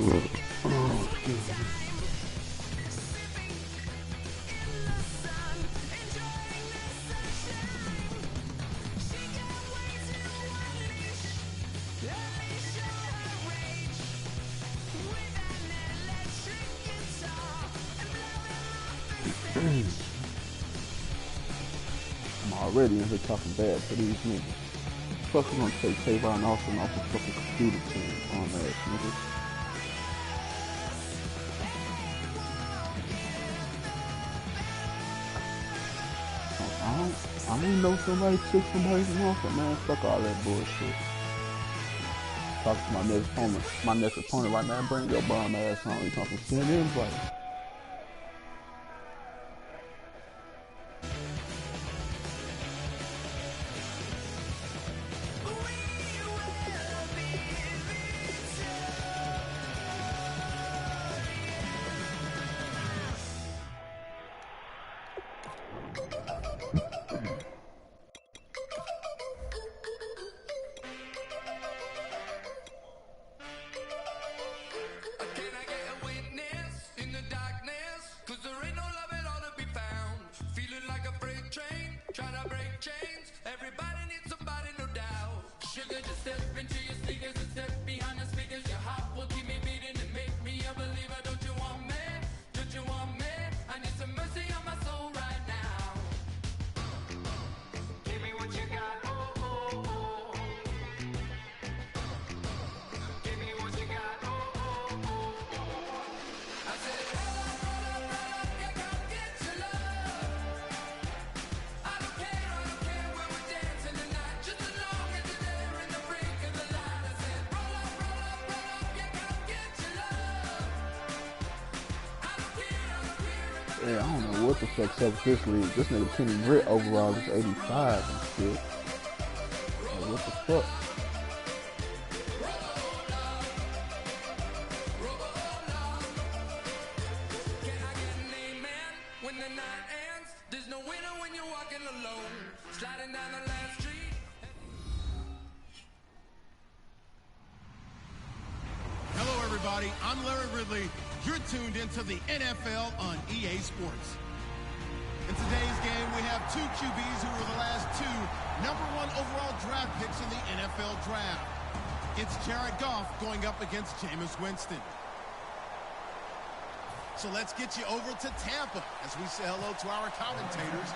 Oh, excuse me. I'm already in here talking bad to these niggas. Fuck, you gonna take Tavon Austin off the fucking computer team on that niggas. I don't know somebody took somebody from Austin, man. Fuck all that bullshit. Talk to my next opponent right now. Bring your bum ass on. You talking send invite. Yeah, I don't know what the fuck's up with this league. This nigga Kenny Britt overall is 85 and shit. Like, what the fuck? Hello, everybody. I'm Larry Ridley. You're tuned into the NFL on EA Sports. In today's game, we have two QBs who were the last two #1 overall draft picks in the NFL draft. It's Jared Goff going up against Jameis Winston. So let's get you over to Tampa as we say hello to our commentators,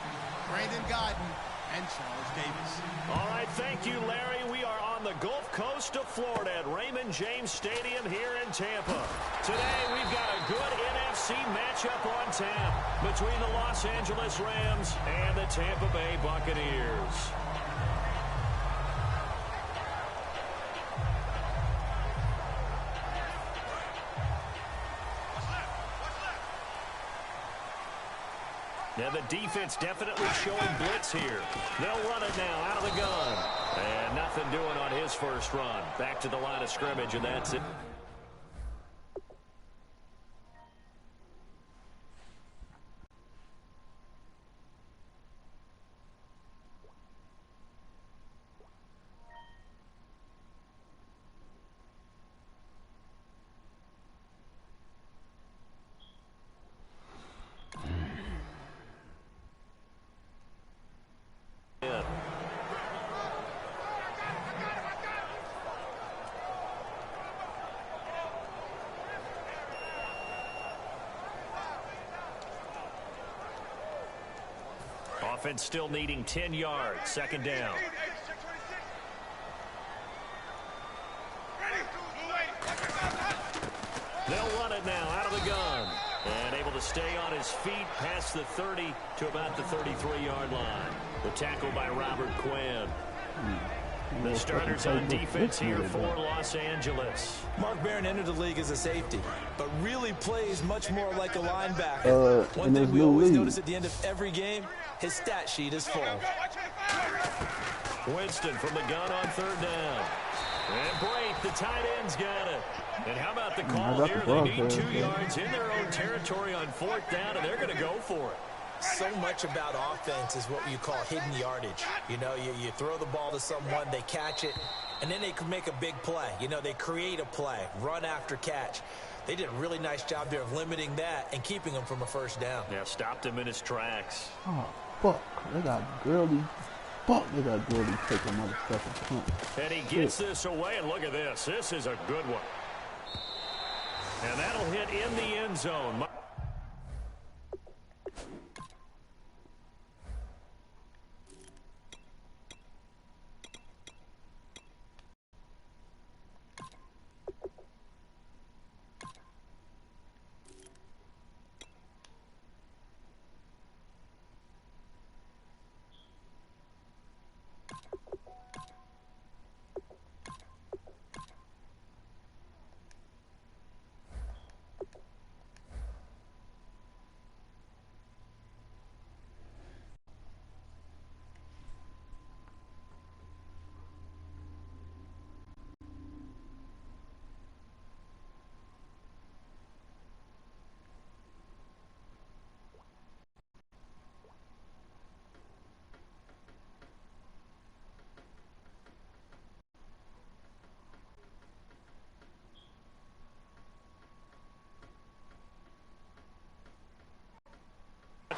Brandon Guyton and Charles Davis. All right, thank you, Larry. We are on the Gulf Coast of Florida at Raymond James Stadium here in Tampa. Today, we've got a good NFC matchup on tap between the Los Angeles Rams and the Tampa Bay Buccaneers. Now the defense definitely showing blitz here. They'll run it now out of the gun. And nothing doing on his first run. Back to the line of scrimmage, and that's it. Offense still needing 10 yards. Second down. They'll run it now out of the gun. And able to stay on his feet past the 30 to about the 33-yard line. The tackle by Robert Quinn. The starters on defense here for Los Angeles. Mark Barron entered the league as a safety, but really plays much more like a linebacker. One thing we always notice at the end of every game, his stat sheet is full. Winston from the gun on third down. And Brate, the tight end's got it. And how about the call here? They need 2 yards in their own territory on fourth down, and they're going to go for it. So much about offense is what you call hidden yardage. You know, you throw the ball to someone, they catch it, and then they could make a big play. You know, they create a play, run after catch. They did a really nice job there of limiting that and keeping him from a first down. Yeah, stopped him in his tracks. Oh, fuck. They got Gurley. Fuck, they got Gurley take another second punt. And he gets this away, and look at this. This is a good one. And that'll hit in the end zone.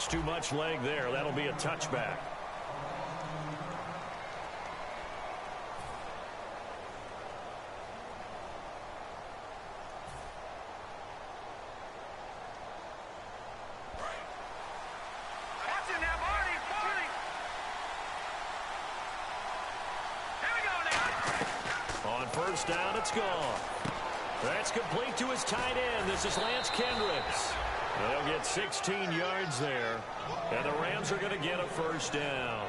Too much leg there. That'll be a touchback. On first down, it's gone. That's complete to his tight end. This is Lance Kendricks. They'll get 16 yards there, and the Rams are going to get a first down.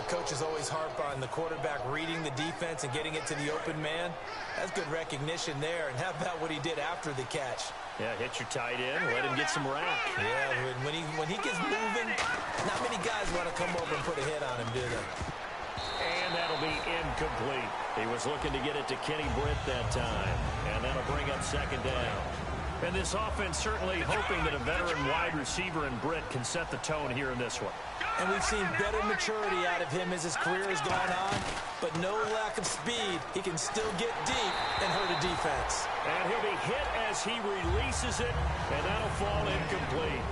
Coaches always harp on the quarterback reading the defense and getting it to the open man. That's good recognition there. And how about what he did after the catch? Yeah, hit your tight end, let him get some rack. Yeah, when he gets moving, not many guys want to come over and put a hit on him, do they? And that'll be incomplete. He was looking to get it to Kenny Britt that time, and that'll bring up second down. And this offense certainly hoping that a veteran wide receiver in Britt can set the tone here in this one. And we've seen better maturity out of him as his career has gone on, but no lack of speed. He can still get deep and hurt a defense. And he'll be hit as he releases it, and that'll fall incomplete.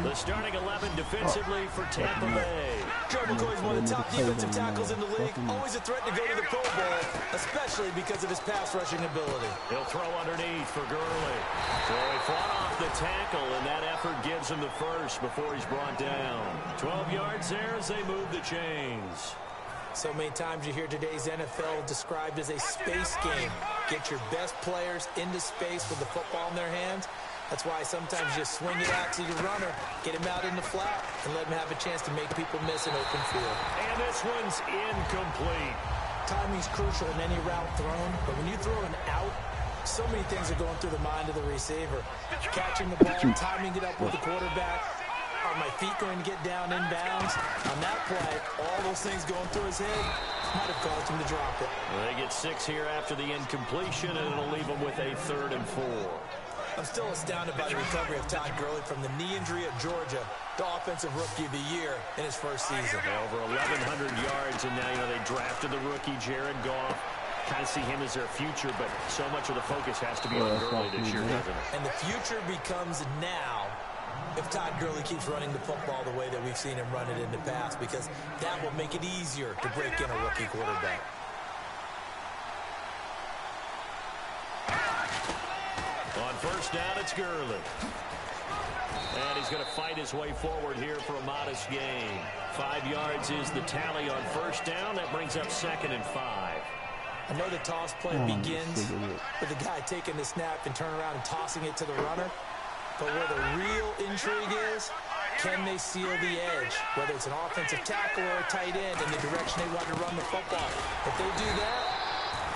The starting 11 defensively for Tampa Bay. Joe McCoy's one of the top defensive tackles in the league. Always a threat to go to the Pro Bowl, especially because of his pass rushing ability. He'll throw underneath for Gurley. So he fought off the tackle, and that effort gives him the first before he's brought down. 12 yards there as they move the chains. So many times you hear today's NFL described as a space game. Get your best players into space with the football in their hands. That's why sometimes you swing it out to your runner, get him out in the flat, and let him have a chance to make people miss an open field. And this one's incomplete. Timing's crucial in any route thrown, but when you throw an out, so many things are going through the mind of the receiver. Catching the ball, timing it up with the quarterback. Are my feet going to get down in bounds? On that play, all those things going through his head might have caused him to drop it. Well, they get 6 here after the incompletion, and it'll leave them with a 3rd and 4. I'm still astounded by the recovery of Todd Gurley from the knee injury at Georgia, the offensive rookie of the year in his first season. Yeah, over 1,100 yards, and now, they drafted the rookie, Jared Goff. Kind of see him as their future, but so much of the focus has to be on Gurley this year, doesn't it? And the future becomes now if Todd Gurley keeps running the football the way that we've seen him run it in the past, because that will make it easier to break in a rookie quarterback. On first down, it's Gurley. And he's going to fight his way forward here for a modest gain. 5 yards is the tally on first down. That brings up 2nd and 5. I know the toss play begins with the guy taking the snap and turn around and tossing it to the runner. But where the real intrigue is, can they seal the edge? Whether it's an offensive tackle or a tight end in the direction they want to run the football. If they do that,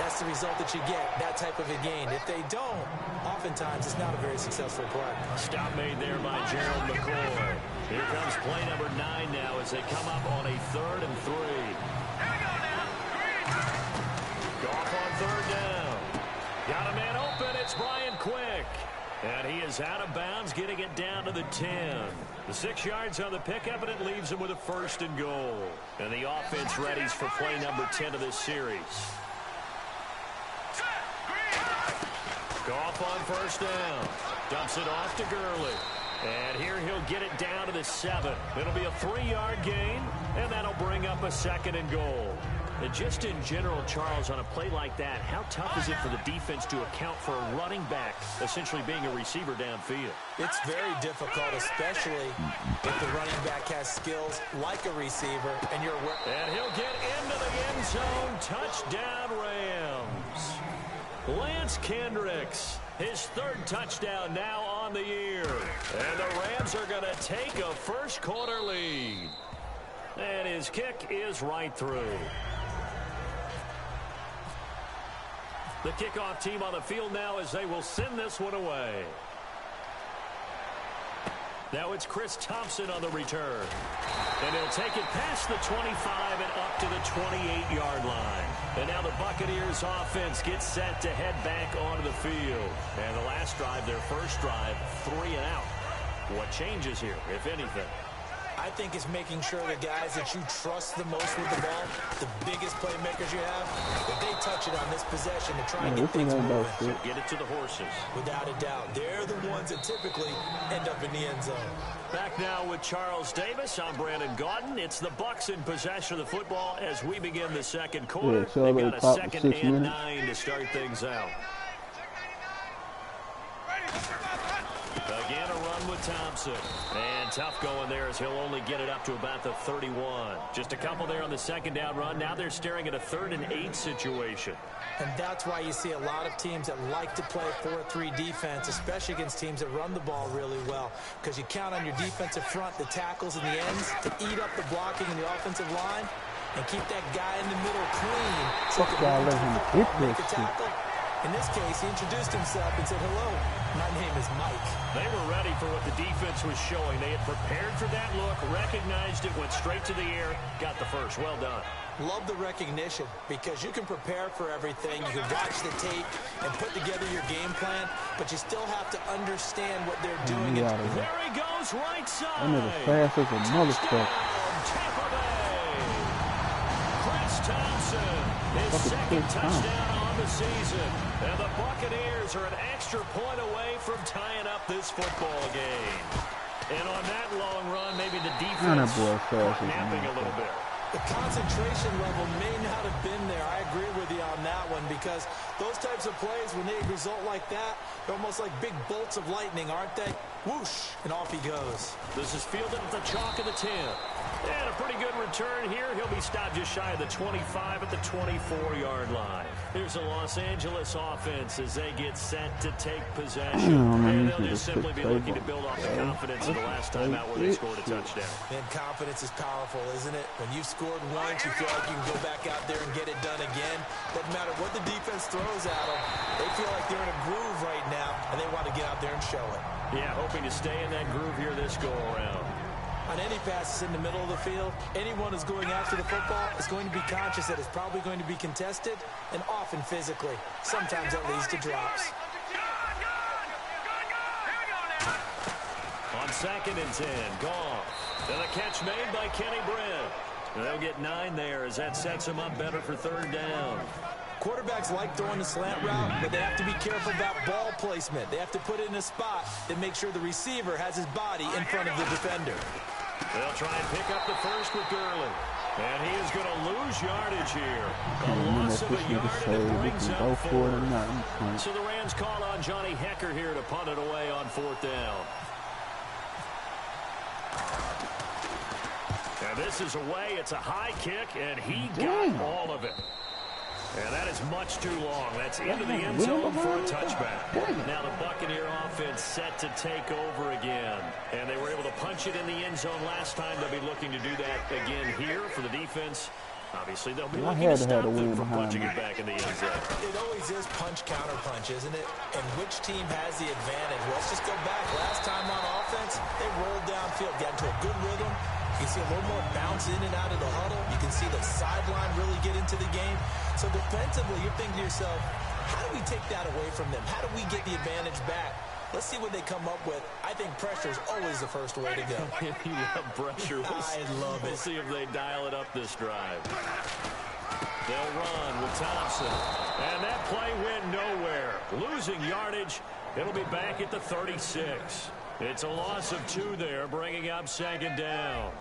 that's the result that you get, that type of a gain. If they don't, oftentimes it's not a very successful play. Stop made there by Gerald McCoy. Here comes play number 9 now as they come up on a 3rd and 3. Goff on 3rd down. Got a man open. It's Brian Quick. And he is is out of bounds, getting it down to the 10. The 6 yards on the pickup, and it leaves him with a 1st and goal. And the offense readies for play number 10 of this series. Goff on 1st down. Dumps it off to Gurley. And here he'll get it down to the 7. It'll be a 3-yard gain, and that'll bring up a 2nd and goal. And just in general, Charles, on a play like that, how tough is it for the defense to account for a running back essentially being a receiver downfield? It's very difficult, especially if the running back has skills like a receiver, and you're... And he'll get into the end zone. Touchdown, Rams. Lance Kendricks, his 3rd touchdown now on the year. And the Rams are going to take a first-quarter lead. And his kick is right through. The kickoff team on the field now as they will send this one away. Now it's Chris Thompson on the return. And he'll take it past the 25 and up to the 28-yard line. And now the Buccaneers offense gets set to head back onto the field. And the last drive, their first drive, 3 and out. What changes here, if anything? I think it's making sure the guys that you trust the most with the ball, the biggest playmakers you have, if they touch it on this possession to try and get things moving. Get it to the horses. Without a doubt. They're the ones that typically end up in the end zone. Back now with Charles Davis. I'm Brandon Gaudin. It's the Bucs in possession of the football as we begin the second quarter. They've got a 2nd and 9 to start things out. Again, a run with Thompson. And tough going there as he'll only get it up to about the 31. Just a couple there on the 2nd down run. Now they're staring at a 3rd and 8 situation. And that's why you see a lot of teams that like to play 4-3 defense, especially against teams that run the ball really well. Because you count on your defensive front, the tackles and the ends, to eat up the blocking in the offensive line and keep that guy in the middle clean so he can make a tackle. In this case, he introduced himself and said, "Hello, my name is Mike." They were ready for what the defense was showing. They had prepared for that look, recognized it, went straight to the air, got the first. Well done. Love the recognition because you can prepare for everything. You can watch the tape and put together your game plan, but you still have to understand what they're doing. There he goes, right side. I'm as fast as a motherfucker. Tampa Bay. Chris Thompson, his 2nd touchdown on the season. And the Buccaneers are an extra point away from tying up this football game. And on that long run, maybe the defense napping a little bit. The concentration level may not have been there. I agree with you on that one because those types of plays, when they result like that, they're almost like big bolts of lightning, aren't they? Whoosh, and off he goes. This is fielded at the chalk of the 10. And a pretty good return here. He'll be stopped just shy of the 25 at the 24-yard line. Here's the Los Angeles offense as they get set to take possession. And they'll just simply be looking to build off the confidence of the last time out where they scored a touchdown. And confidence is powerful, isn't it? When you've scored once, you feel like you can go back out there and get it done again. Doesn't matter what the defense throws at them. They feel like they're in a groove right now, and they want to get out there and show it. Yeah, hoping to stay in that groove here this go-around. On any passes in the middle of the field, anyone who's going after the football is going to be conscious that it's probably going to be contested and often physically. Sometimes that leads to drops. On 2nd and 10, Goff. And a catch made by Kenny Britt. They'll get 9 there as that sets him up better for 3rd down. Quarterbacks like throwing the slant route, but they have to be careful about ball placement. They have to put it in a spot that makes sure the receiver has his body in front of the defender. They'll try and pick up the first with Gurley. And he is going to lose yardage here. A loss of a yard, and it brings up 4. So the Rams call on Johnny Hekker here to punt it away on 4th down. And this is away. It's a high kick, and he got all of it. And that is much too long. That's into the end zone for a touchback. Now the Buccaneer offense set to take over again. And they were able to punch it in the end zone last time. They'll be looking to do that again here for the defense. Obviously, they'll be looking to stop them from punching it back in the end zone. It always is punch-counter-punch, isn't it? And which team has the advantage? Let's just go back. Last time on offense, they rolled downfield, got into a good rhythm. You can see a little more bounce in and out of the huddle. You can see the sideline really get into the game. So defensively, you're thinking to yourself, how do we take that away from them? How do we get the advantage back? Let's see what they come up with. I think pressure is always the first way to go. You love pressure. I love it. We'll see if they dial it up this drive. They'll run with Thompson. And that play went nowhere. Losing yardage. It'll be back at the 36. It's a loss of 2 there, bringing up second down.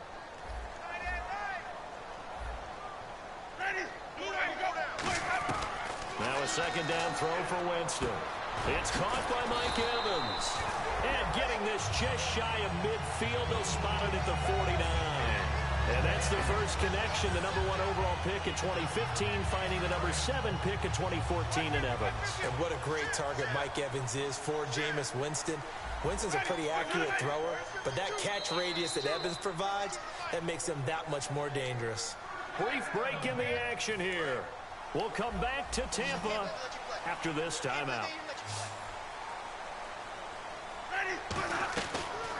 Now a second down throw for Winston. It's caught by Mike Evans. And getting this just shy of midfield, they'll spot it at the 49. And that's their first connection, the number 1 overall pick in 2015, finding the number 7 pick in 2014 in Evans. And what a great target Mike Evans is for Jameis Winston. Winston's a pretty accurate thrower, but that catch radius that Evans provides, that makes him that much more dangerous. Brief break in the action here. We'll come back to Tampa after this timeout.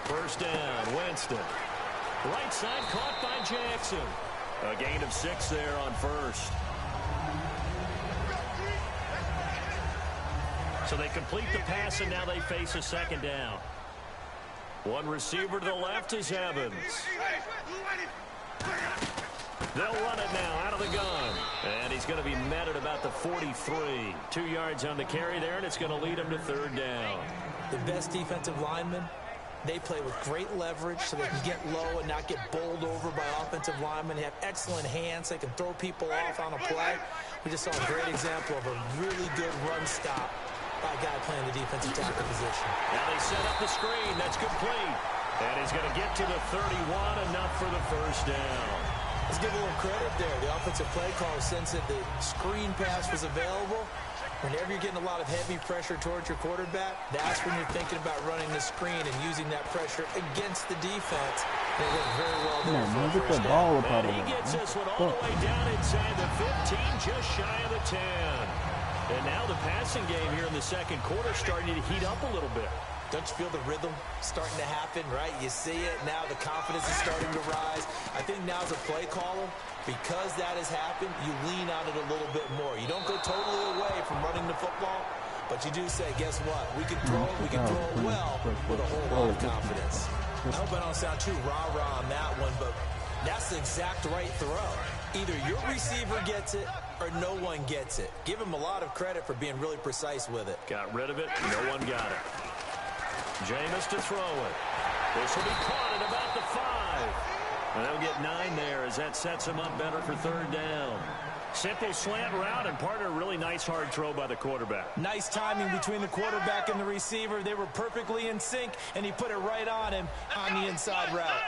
First down, Winston. Right side caught by Jackson. A gain of 6 there on first. So they complete the pass, and now they face a second down. One receiver to the left is Evans. They'll run it now out of the gun. And he's going to be met at about the 43. 2 yards on the carry there, and it's going to lead him to third down. The best defensive linemen, they play with great leverage so they can get low and not get bowled over by offensive linemen. They have excellent hands. They can throw people off on a play. We just saw a great example of a really good run stop by a guy playing the defensive tackle position. Now they set up the screen. That's complete. And he's going to get to the 31, enough for the first down. Let's give a little credit there. The offensive play caller sensed that the screen pass was available. Whenever you're getting a lot of heavy pressure towards your quarterback, that's when you're thinking about running the screen and using that pressure against the defense. They work very well there. Get that ball up out of He gets this one all the way down inside the 15, just shy of the 10. And now the passing game here in the second quarter starting to heat up a little bit. Don't you feel the rhythm starting to happen, right? You see it. Now the confidence is starting to rise. I think now as a play caller, because that has happened, you lean on it a little bit more. You don't go totally away from running the football, but you do say, guess what? We can throw it. We can throw it well with a whole lot of confidence. I hope I don't sound too rah-rah on that one, but that's the exact right throw. Either your receiver gets it or no one gets it. Give him a lot of credit for being really precise with it. Got rid of it. No one got it. Jameis to throw it. This will be caught at about the 5. And they'll get 9 there as that sets him up better for third down. Simple slant route, and partner, a really nice hard throw by the quarterback. Nice timing between the quarterback and the receiver. They were perfectly in sync, and he put it right on him on the inside route.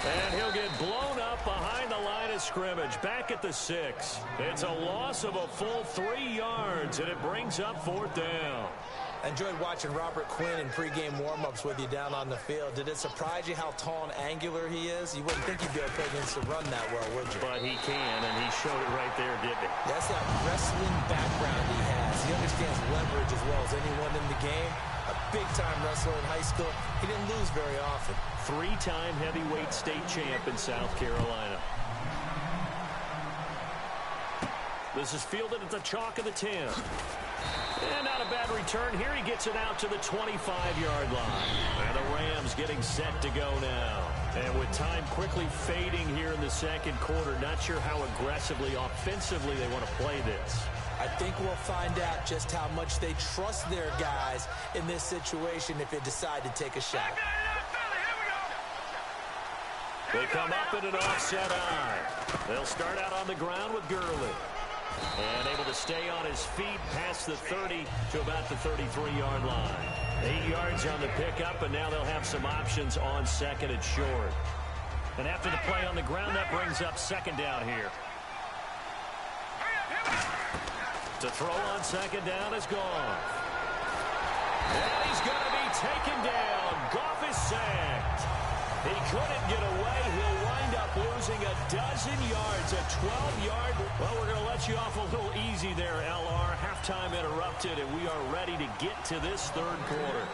And he'll get blown up behind the line of scrimmage, back at the 6. It's a loss of a full 3 yards, and it brings up fourth down. I enjoyed watching Robert Quinn in pregame warm-ups with you down on the field. Did it surprise you how tall and angular he is? You wouldn't think he'd be able to run that well, would you? But he can, and he showed it right there, didn't he? That's that wrestling background he has. He understands leverage as well as anyone in the game. A big-time wrestler in high school. He didn't lose very often. 3-time heavyweight state champ in South Carolina. This is fielded at the chalk of the 10. And not a bad return here. He gets it out to the 25-yard line. And the Rams getting set to go now. And with time quickly fading here in the second quarter, not sure how aggressively, offensively they want to play this. I think we'll find out just how much they trust their guys in this situation if they decide to take a shot. They come up in an offset eye. They'll start out on the ground with Gurley. And able to stay on his feet past the 30 to about the 33-yard line. 8 yards on the pickup, and now they'll have some options on second and short. And after the play on the ground, that brings up second down here. To throw on second down is Goff. And he's going to be taken down. Goff is sacked. He couldn't get away. He'll wind up losing a dozen yards, a 12-yard. Well, we're going to let you off a little easy there, LR. Halftime interrupted, and we are ready to get to this third quarter.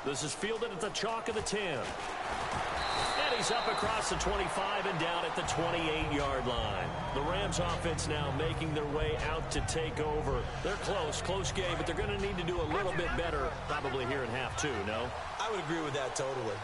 This is fielded at the chalk of the 10. And he's He's up across the 25 and down at the 28-yard line. The Rams offense now making their way out to take over. They're close game, but they're going to need to do a little bit better probably here in half two, no? I would agree with that totally.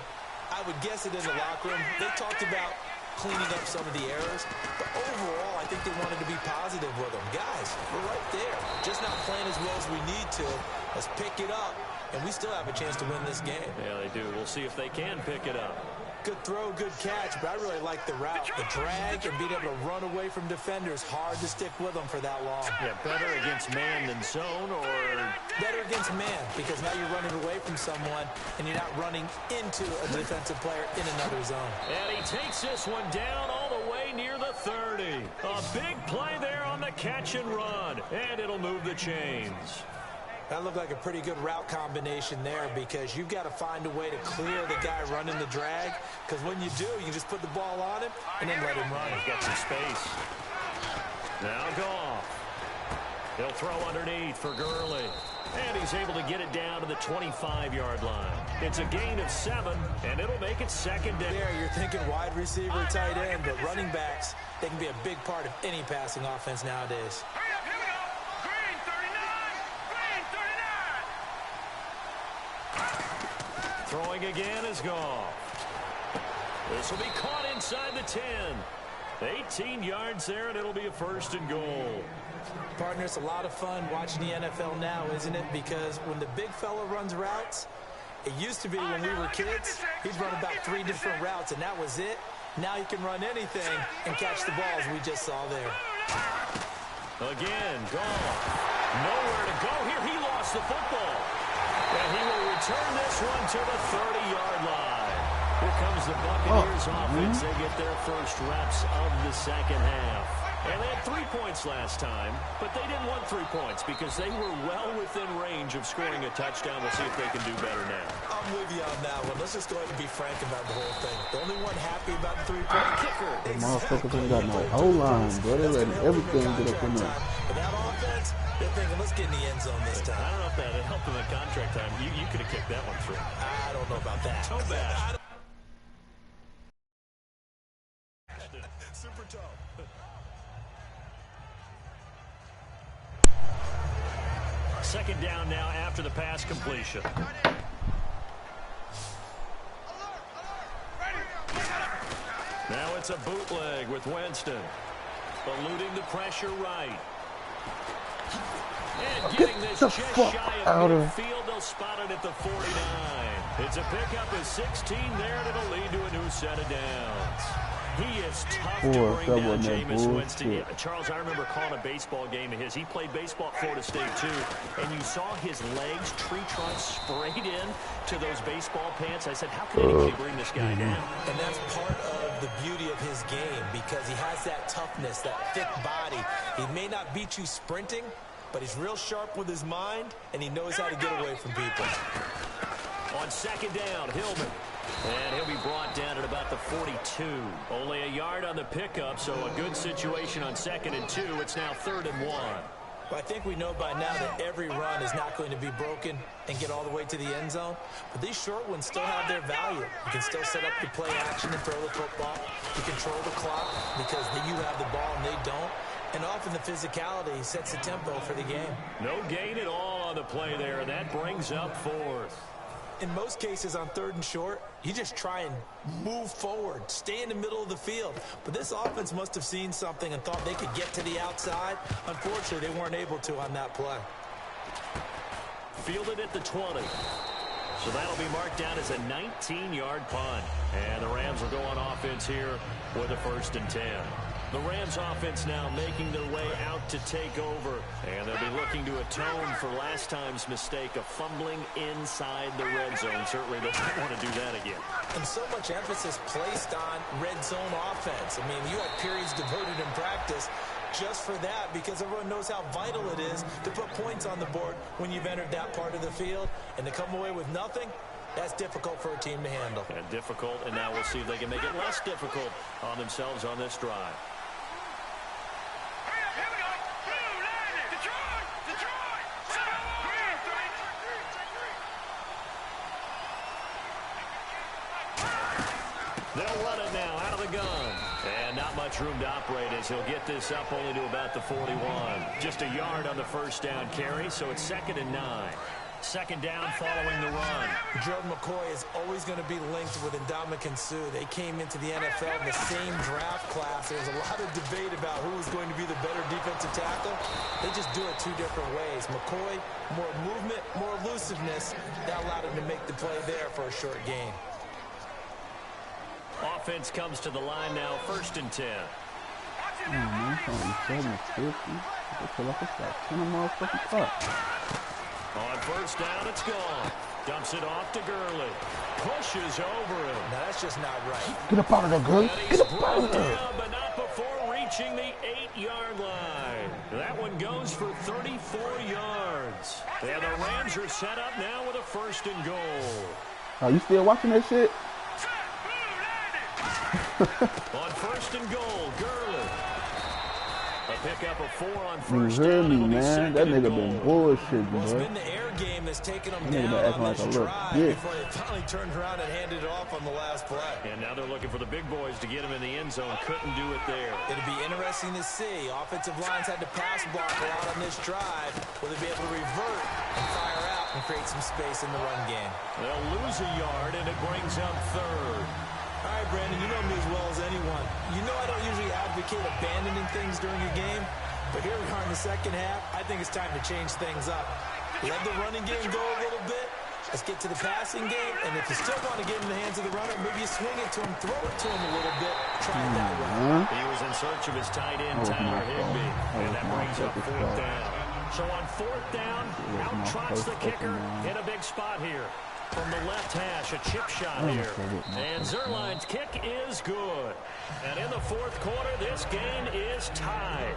I would guess it in the locker room. They talked about cleaning up some of the errors, but overall, I think they wanted to be positive with them. Guys, we're right there. Just not playing as well as we need to. Let's pick it up, and we still have a chance to win this game. Yeah, they do. We'll see if they can pick it up. Good throw, good catch, but I really like the route. The drag and being able to run away from defenders, hard to stick with them for that long. Yeah, better against man than zone, or? Better against man, because now you're running away from someone and you're not running into a defensive player in another zone. And he takes this one down all the way near the 30. A big play there on the catch and run, and it'll move the chains. That looked like a pretty good route combination there, because you've got to find a way to clear the guy running the drag, because when you do, you can just put the ball on him and then let him run. He's got some space. Now Goff. He'll throw underneath for Gurley. And he's able to get it down to the 25-yard line. It's a gain of 7, and it'll make it second down. There, you're thinking wide receiver, tight end, but running backs, they can be a big part of any passing offense nowadays. Throwing again is Goff. This will be caught inside the 10. 18 yards there, and it'll be a 1st and goal. Partner, it's a lot of fun watching the NFL now, isn't it? Because when the big fella runs routes, it used to be when we were kids, he'd run about 3 different routes, and that was it. Now he can run anything and catch the balls we just saw there. Again, Goff. Nowhere to go here. He lost the football. And he will return this one to the 30-yard line. Here comes the Buccaneers offense. They get their first reps of the second half. And they had 3 points last time, but they didn't want 3 points because they were well within range of scoring a touchdown. We'll see if they can do better now. I'm with you on that one. Let's just go ahead and be frank about the whole thing. The only one happy about the 3-point kicker. The motherfuckers ain't got no whole line, bro. They letting everything get up in there. But that offense, they're thinking, let's get in the end zone this time. I don't know if that helped them in contract time. You could have kicked that one through. I don't know about that. So bad. Super tough. Second down now after the pass completion. Now it's a bootleg with Winston. Eluding the pressure right. And getting this just shy of midfield. They'll spot it at the 49. It's a pickup of 16 there, and it'll lead to a new set of downs. He is tough to bring down Jameis Winston. Yeah, Charles, I remember calling a baseball game of his. He played baseball at Florida State, too. And you saw his legs, tree trunks sprayed in to those baseball pants. I said, how can anybody bring this guy down? And that's part of the beauty of his game, because he has that toughness, that thick body. He may not beat you sprinting, but he's real sharp with his mind, and he knows how to get away from people. On second down, Hillman. And he'll be brought down at about the 42. Only a yard on the pickup, so a good situation on 2nd and 2. It's now 3rd and 1. Well, I think we know by now that every run is not going to be broken and get all the way to the end zone. But these short ones still have their value. You can still set up the play action and throw the football. You control the clock because you have the ball and they don't. And often the physicality sets the tempo for the game. No gain at all on the play there. That brings up 4th. In most cases on 3rd and short, you just try and move forward, stay in the middle of the field. But this offense must have seen something and thought they could get to the outside. Unfortunately, they weren't able to on that play. Fielded at the 20. So that'll be marked down as a 19-yard punt. And the Rams will go on offense here with a 1st and 10. The Rams offense now making their way out to take over. And they'll be looking to atone for last time's mistake of fumbling inside the red zone. Certainly they don't want to do that again. And so much emphasis placed on red zone offense. I mean, you had periods devoted in practice just for that, because everyone knows how vital it is to put points on the board when you've entered that part of the field. And to come away with nothing, that's difficult for a team to handle. And difficult, and now we'll see if they can make it less difficult on themselves on this drive. They'll run it now out of the gun. And not much room to operate as he'll get this up only to about the 41. Just a yard on the first down carry, so it's 2nd and 9. Second down following the run. Gerald McCoy is always going to be linked with Ndamukong Suh. They came into the NFL in the same draft class. There's a lot of debate about who is going to be the better defensive tackle. They just do it two different ways. McCoy, more movement, more elusiveness. That allowed him to make the play there for a short gain. Offense comes to the line now, 1st and 10. Oh, man, it's only 7:50. I feel like it's like 10 motherfucking clock. On first down, it's gone. Dumps it off to Gurley. Pushes over him. Now, that's just not right. Get up out of there, Gurley. Get up out of there. Down, but not before reaching the 8-yard line. That one goes for 34 yards. And the Rams are set up now with a 1st and goal. Are you still watching that shit? On 1st and goal, Gurley. A pickup of 4 on You first heard down. me, man. That nigga been bullshitting, Well, it's bro. been the air game that's taken them That nigga down been on acting like this a little drive bitch. before they finally turned around and handed it off on the last play. And now they're looking for the big boys to get him in the end zone. Couldn't do it there. It'll be interesting to see. Offensive lines had to pass block a lot on this drive. Will they be able to revert and fire out and create some space in the run game? They'll lose a yard, and it brings up 3rd. All right, Brandon, you know me as well as anyone. You know I don't usually advocate abandoning things during a game, but here we are in the second half. I think it's time to change things up. Let the running game go a little bit. Let's get to the passing game, and if you still want to get in the hands of the runner, maybe you swing it to him, throw it to him a little bit, try it that way. He was in search of his tight end, Tyler Higbee, and that brings up 4th down. So on 4th down, out trots the kicker in a big spot here. From the left hash, a chip shot here. And Zerline's kick is good. And in the 4th quarter, this game is tied.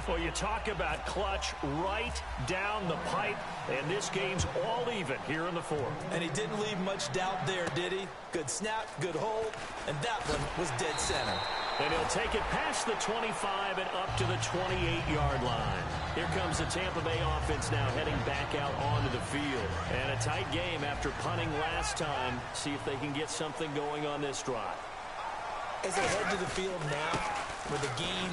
Well, you talk about clutch right down the pipe, and this game's all even here in the 4th. And he didn't leave much doubt there, did he? Good snap, good hold, and that one was dead center. And he'll take it past the 25 and up to the 28-yard line. Here comes the Tampa Bay offense now heading back out onto the field. And a tight game after punting last time. See if they can get something going on this drive. As they head to the field now, with the game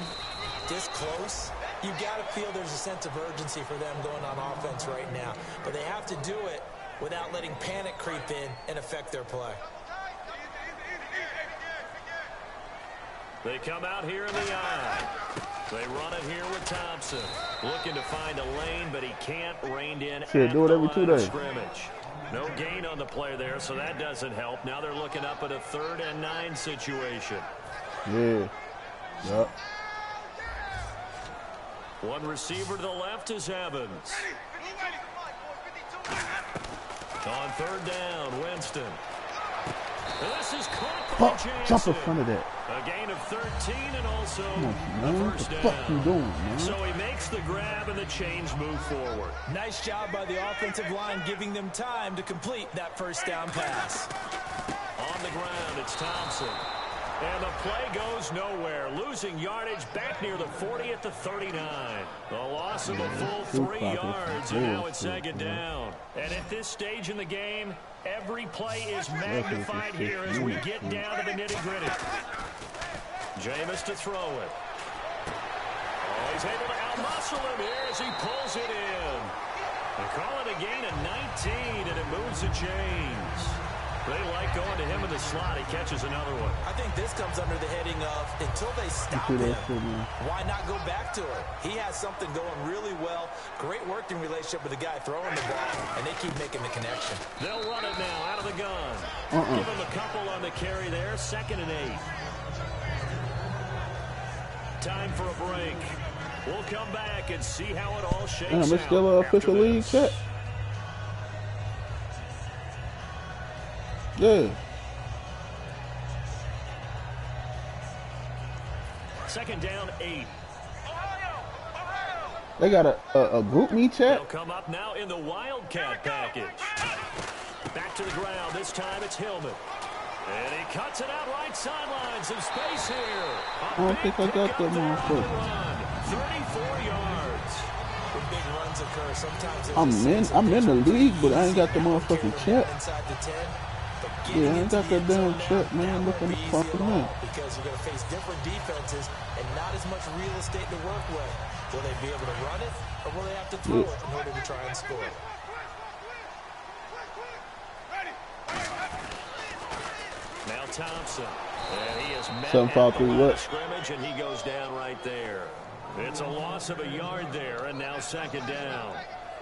this close, you've got to feel there's a sense of urgency for them going on offense right now. But they have to do it without letting panic creep in and affect their play. They come out here in the eye. They run it here with Thompson. Looking to find a lane, but he can't. Reined in at Shit, do it the every 2 line of days. scrimmage. No gain on the play there, so that doesn't help. Now they're looking up at a 3rd and 9 situation. Yeah. Yup. One receiver to the left is Evans. On 3rd down, Winston. This is caught by Jansen. Jump in front of that. A gain of 13 and also Man, the what first the down. fuck you doing, man? So he makes the grab and the chains move forward. Nice job by the offensive line giving them time to complete that first down pass. On the ground, it's Thompson. And the play goes nowhere. Losing yardage back near the 40 at the 39. The loss of a full 3 yards, and now it's 2nd down. And at this stage in the game, every play is magnified here as we get down to the nitty-gritty. Jameis to throw it. Oh, he's able to out-muscle him here as he pulls it in. They call it a gain of 19, and it moves the chains. They like going to him in the slot. He catches another one. I think this comes under the heading of until they stop him, why not go back to it? He has something going really well. Great working relationship with the guy throwing the ball, and they keep making the connection. They'll run it now out of the gun. Give him a couple on the carry there. 2nd and 8. Time for a break. We'll come back and see how it all shakes out. It's still an official league check. Yeah. 2nd down, 8. They got a group me check. They'll come up now in the Wildcat package. Back to the ground. This time it's Hillman. And he cuts it out right sideline. Some space here. I don't think I got that motherfucker. 34 yards. When big runs occur, sometimes I'm in the league, but I ain't got the motherfucking check. Inside the 10, but getting into the end zone shit, man. that won't be easy at man. all because you're going to face different defenses and not as much real estate to work with. Will they be able to run it, or will they have to throw it in order to try and score? Now Thompson. And he is met 7-5 at the line what? of scrimmage, and he goes down right there. It's a loss of a yard there, and now second down.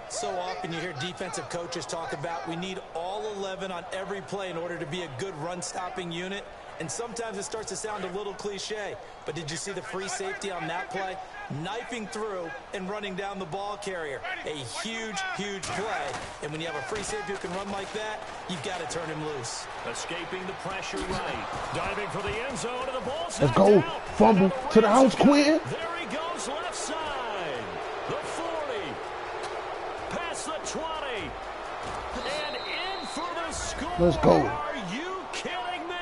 So often you hear defensive coaches talk about we need all 11 on every play in order to be a good run-stopping unit. And sometimes it starts to sound a little cliche. But did you see the free safety on that play? Knifing through and running down the ball carrier. A huge, huge play. And when you have a free safety who can run like that, you've got to turn him loose. Escaping the pressure right. Diving for the end zone, and the ball's Let's go. out. Fumble to the house, Quinn. There he goes, left side. The 40. Past the 20. And in for the score. Let's go. Are you kidding me?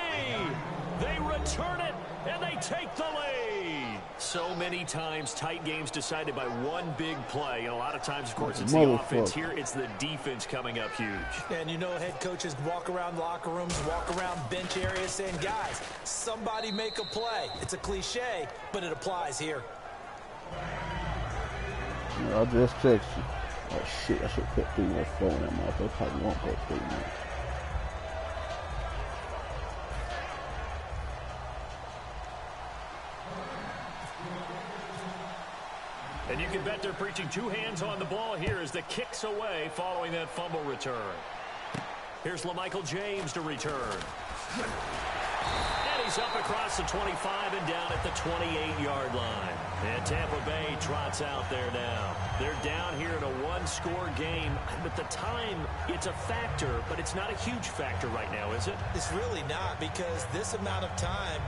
They return it, and they take the lead. So many times, tight games decided by one big play. And a lot of times, of course, it's the offense. Here, it's the defense coming up huge. And you know, head coaches walk around locker rooms, walk around bench areas saying, guys, somebody make a play. It's a cliche, but it applies here. Yeah, I just texted you. Oh, shit. I should put 3 more 4 in that motherfucker. Probably won't go 3 more. And you can bet they're preaching 2 hands on the ball here as the kick's away following that fumble return. Here's LaMichael James to return. And he's up across the 25 and down at the 28-yard line. And Tampa Bay trots out there now. They're down here in a 1-score game. At the time, it's a factor, but it's not a huge factor right now, is it? It's really not, because this amount of time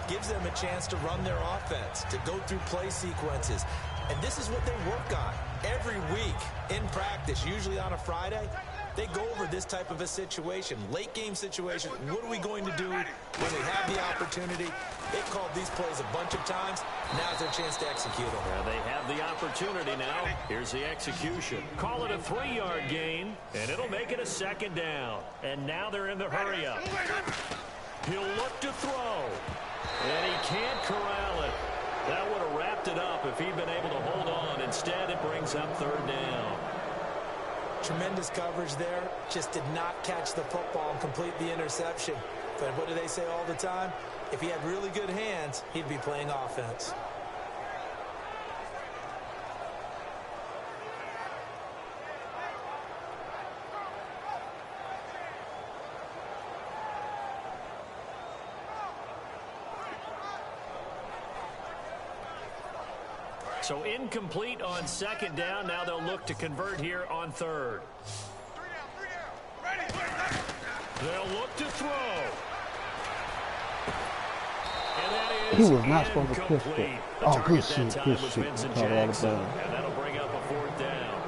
gives them a chance to run their offense, to go through play sequences. And this is what they work on every week in practice, usually on a Friday. They go over this type of a situation, late game situation. What are we going to do when we have the opportunity? They've called these plays a bunch of times. Now's their chance to execute them. Yeah, they have the opportunity now. Here's the execution. Call it a 3-yard gain, and it'll make it a second down. And now they're in the hurry up. He'll look to throw, and he can't corral it. That would have wrapped it up if he'd been able to hold on. Instead, it brings up 3rd down. Tremendous coverage there. Just did not catch the football and complete the interception. But what do they say all the time? If he had really good hands, he'd be playing offense. So incomplete on 2nd down. Now they'll look to convert here on 3rd. They'll look to throw. And that is he was not supposed to push it. Oh, good shit, good shit. Vincent Jackson, and that'll bring up a 4th down.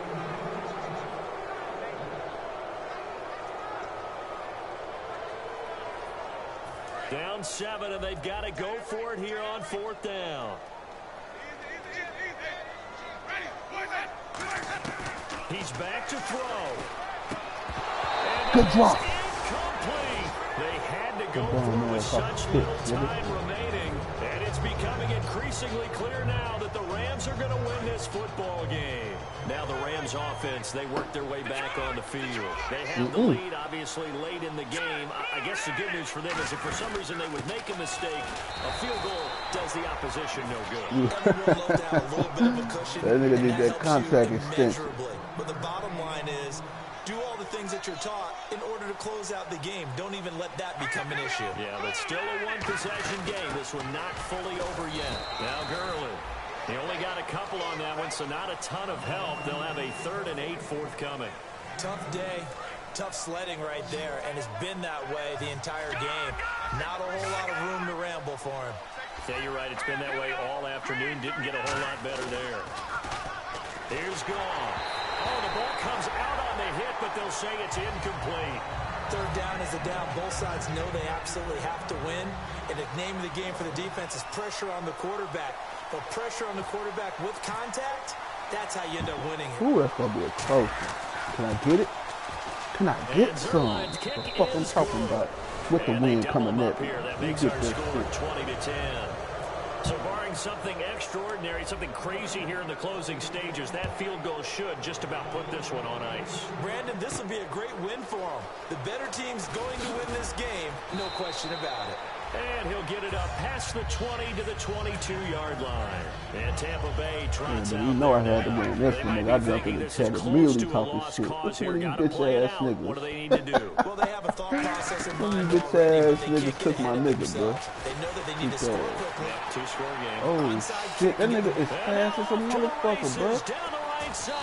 Down 7, and they've got to go for it here on 4th down. He's back to throw. Good drop. Incomplete. They had to go for it with such little time remaining. And it's becoming increasingly clear now that the Rams are going to win this football game. Now the Rams offense, they work their way back on the field. They have the lead, obviously, late in the game. I guess the good news for them is if for some reason they would make a mistake, a field goal does the opposition no good. Everyone loved to have a little bit of a cushion. That nigga need that contract extension. But the bottom line is, do all the things that you're taught in order to close out the game. Don't even let that become an issue. Yeah, but still a 1-possession game. This one not fully over yet. Now Gurley. He only got a couple on that one, so not a ton of help. They'll have a 3rd and 8 forthcoming. Tough day, tough sledding right there, and it's been that way the entire game. Not a whole lot of room to ramble for him. Yeah, you're right. It's been that way all afternoon. Didn't get a whole lot better there. Here's Gone. Oh, the ball comes out on the hit, but they'll say it's incomplete. 3rd down is a down. Both sides know they absolutely have to win. And the name of the game for the defense is pressure on the quarterback. But pressure on the quarterback with contact, that's how you end up winning it. Ooh, that's going to be a close one. Can I get it? Can I get some? What the fuck I'm talking about? with the wind coming at me. That You makes get our this score shit. 20-10. So barring something extraordinary, something crazy here in the closing stages, that field goal should just about put this one on ice. Brandon, this will be a great win for them. The better team's going to win this game, no question about it. And he'll get it up past the 20 to the 22-yard line. And Tampa Bay tries out. You know I had to win this one, nigga. I jumped in the chat immediately talking shit. Which one of you bitch ass niggas? What do they need to do? Well, they have a thought process in mind. These bitch ass niggas took my nigga, bro. They know that they need to score quickly. Two-score game. Oh shit, that nigga is fast as a motherfucker, bro. Down the right side.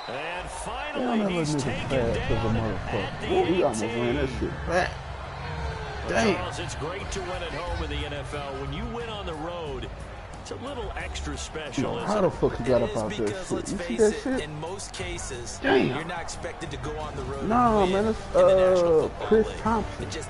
And Damn, finally, that he's nigga taken fast as a down at motherfucker. the Oh, he almost 18. ran that shit back. Damn. Charles, it's great to win at home in the NFL. When you win on the road, it's a little extra special. Yo, how the fuck you got up out there Because, shit? let's You see face that it, shit? in most cases, Damn. you're not expected to go on the road No, and win man, it's in the National Football Chris League. Thompson. It just